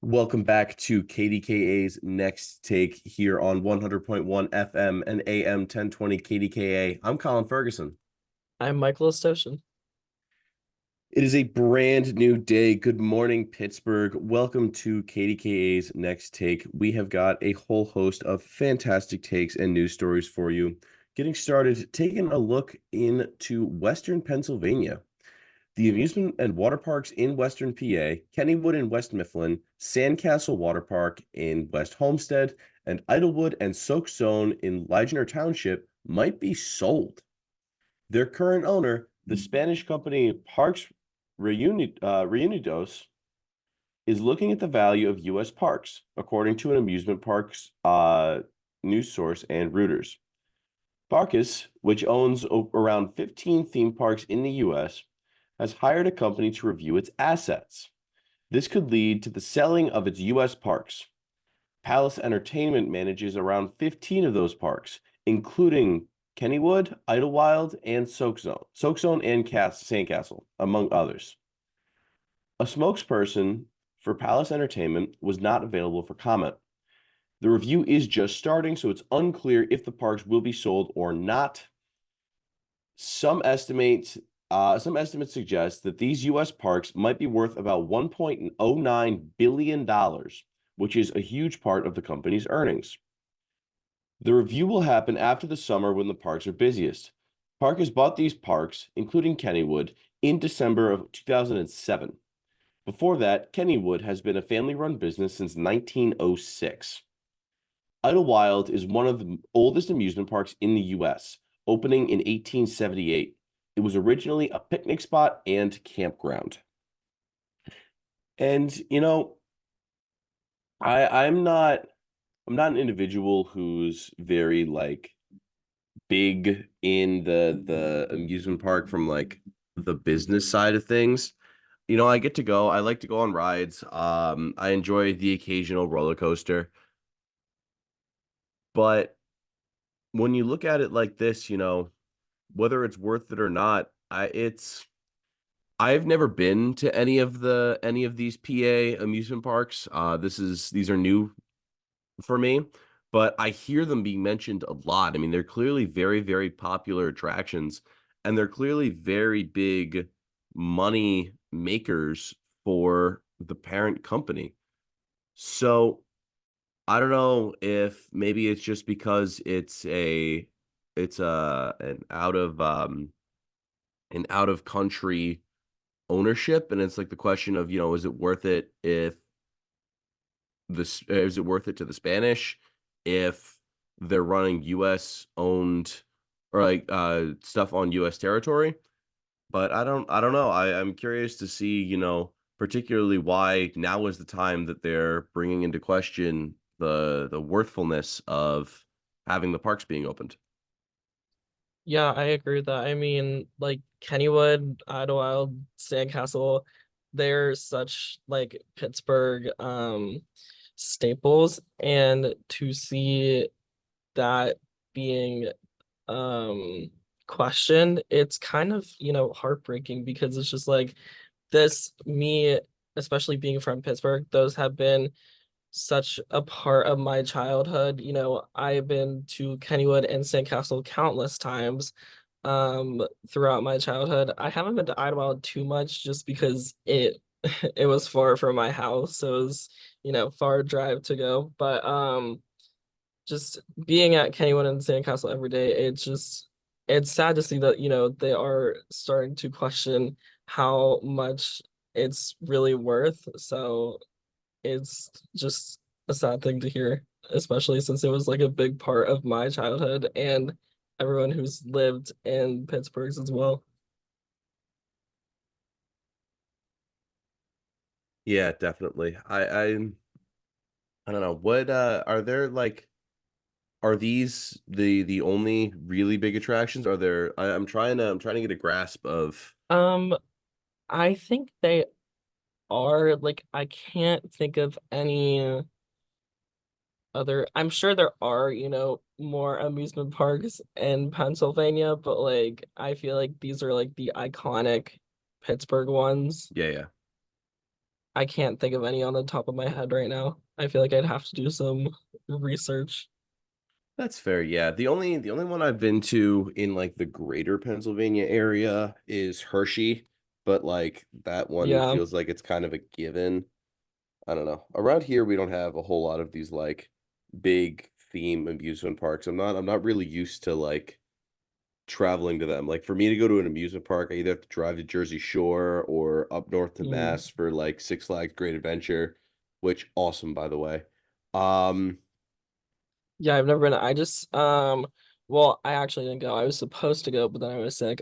Welcome back to KDKA's Next Take here on 100.1 FM and AM 1020 KDKA. I'm Colin Ferguson. I'm Michael Estoshan. It is a brand new day. Good morning, Pittsburgh. Welcome to KDKA's Next Take. We have got a whole host of fantastic takes and news stories for you. Getting started, taking a look into Western Pennsylvania. The amusement and water parks in Western PA, Kennywood in West Mifflin, Sandcastle Water Park in West Homestead, and Idlewood and Soak Zone in Ligonier Township might be sold. Their current owner, the Spanish company Parks Reunidos, is looking at the value of U.S. parks, according to an amusement parks news source and Reuters. Parkus, which owns around 15 theme parks in the U.S., has hired a company to review its assets. This could lead to the selling of its U.S. parks. Palace Entertainment manages around 15 of those parks, including Kennywood, Idlewild, and Soak Zone and Sandcastle, among others. A spokesperson for Palace Entertainment was not available for comment. The review is just starting, so it's unclear if the parks will be sold or not. Some estimates suggest that these U.S. parks might be worth about $1.09 billion, which is a huge part of the company's earnings. The review will happen after the summer when the parks are busiest. Park has bought these parks, including Kennywood, in December of 2007. Before that, Kennywood has been a family-run business since 1906. Idlewild is one of the oldest amusement parks in the U.S., opening in 1878. It was originally a picnic spot and campground. And I'm not an individual who's very big in the amusement park from the business side of things. I get to go. I like to go on rides. I enjoy the occasional roller coaster. But when you look at it like this, whether it's worth it or not, I've never been to any of these PA amusement parks. These are new for me, but I hear them being mentioned a lot. I mean, they're clearly very, very popular attractions, and they're clearly very big money makers for the parent company. So I don't know if maybe it's just because it's an out of country ownership, and it's like the question of, is it worth it if this is it worth it to the Spanish if they're running US owned or stuff on US territory? But I don't know. I'm curious to see, particularly why now is the time that they're bringing into question the worthfulness of having the parks being opened. Yeah, I agree with that. I mean, like Kennywood, Idlewild, Sandcastle, they're such like Pittsburgh staples, and to see that being um questioned, it's kind of, heartbreaking because it's just like this me, especially being from Pittsburgh, those have been such a part of my childhood. I've been to Kennywood and Sandcastle countless times throughout my childhood. I haven't been to Idlewild too much just because it was far from my house. So it was, far drive to go. But just being at Kennywood and Sandcastle every day, it's sad to see that, they are starting to question how much it's really worth. So it's just a sad thing to hear, especially since it was like a big part of my childhood and everyone who's lived in Pittsburgh's as well. Yeah, definitely. I don't know. What are there are these the only really big attractions? Are there I'm trying to get a grasp of. Um, I think they are like I can't think of any other. I'm sure there are, more amusement parks in Pennsylvania, but like I feel like these are like the iconic Pittsburgh ones. Yeah, yeah. I can't think of any on the top of my head right now. I feel like I'd have to do some research. That's fair. Yeah. The only one I've been to in like the greater Pennsylvania area is Hershey, but like that one Yeah. feels like it's kind of a given. I don't know. Around here we don't have a whole lot of these like big theme amusement parks. I'm not really used to like traveling to them. Like for me to go to an amusement park, I either have to drive to Jersey Shore or up north to Mm. Mass for like Six Flags Great Adventure, which awesome by the way. Um Yeah, I've never been. I just well, I actually didn't go. I was supposed to go, but then I was sick.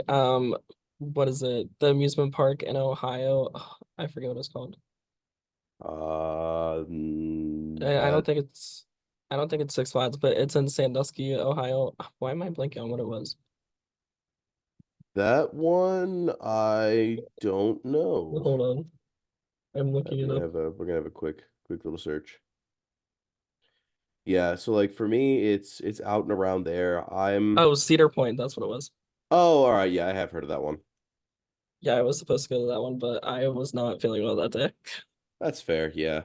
What is it? The amusement park in Ohio. I forget what it's called. I don't that think it's I don't think it's Six Flags, but it's in Sandusky, Ohio. Why am I blanking on what it was? that one I don't know. Hold on. I'm looking it up. We're gonna have a quick little search. Yeah, so like for me it's out and around there. I'm Oh, Cedar Point, that's what it was. Oh, all right, yeah, I have heard of that one. Yeah, I was supposed to go to that one, but I was not feeling well that day. That's fair, yeah.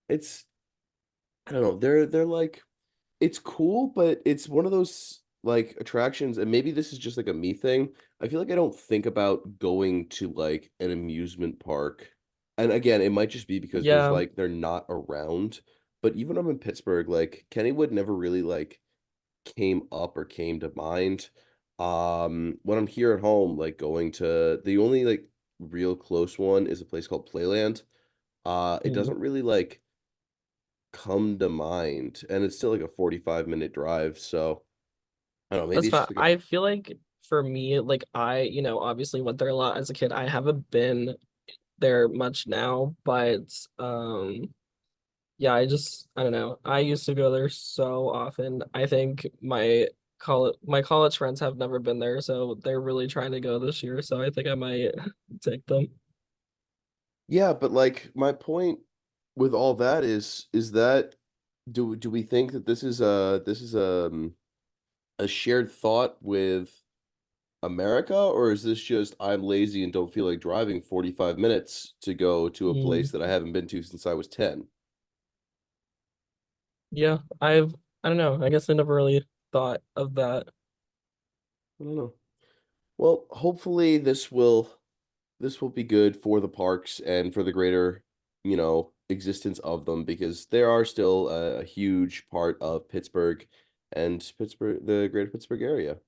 It's I don't know, they're like it's cool, but it's one of those like attractions, and maybe this is just like a me thing. I feel like I don't think about going to like an amusement park. And again, it might just be because Yeah. they're not around. But even I'm in Pittsburgh, like Kennywood never really like came up or came to mind. When I'm here at home, like going to the only like real close one is a place called Playland. It Mm. doesn't really like come to mind, and it's still like a 45-minute drive, so I don't know, maybe That's it's fine. just like a I feel like for me, like obviously went there a lot as a kid. I haven't been there much now, but yeah, I don't know. I used to go there so often. I think my college friends have never been there, so they're really trying to go this year, so I think I might take them. yeah, but like my point with all that is that do we think that this is a shared thought with America, or is this just I'm lazy and don't feel like driving 45 minutes to go to a Mm, place that I haven't been to since I was 10? yeah, I don't know. I guess I never really thought of that. I don't know. Well, hopefully this will be good for the parks and for the greater, existence of them because they are still a huge part of Pittsburgh and the greater Pittsburgh area.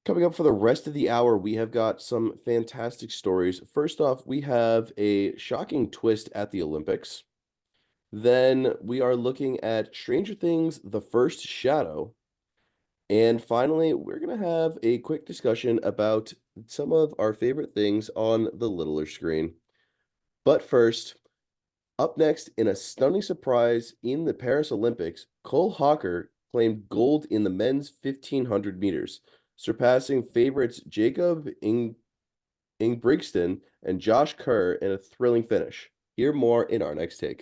Coming up for the rest of the hour, we have got some fantastic stories. First off, we have a shocking twist at the Olympics. Then we are looking at Stranger Things: The First Shadow. And finally, we're going to have a quick discussion about some of our favorite things on the littler screen. But first, up next, in a stunning surprise in the Paris Olympics, Cole Hawker claimed gold in the men's 1500 meters, surpassing favorites Jacob Ingebrigtsen and Josh Kerr in a thrilling finish. Hear more in our next take.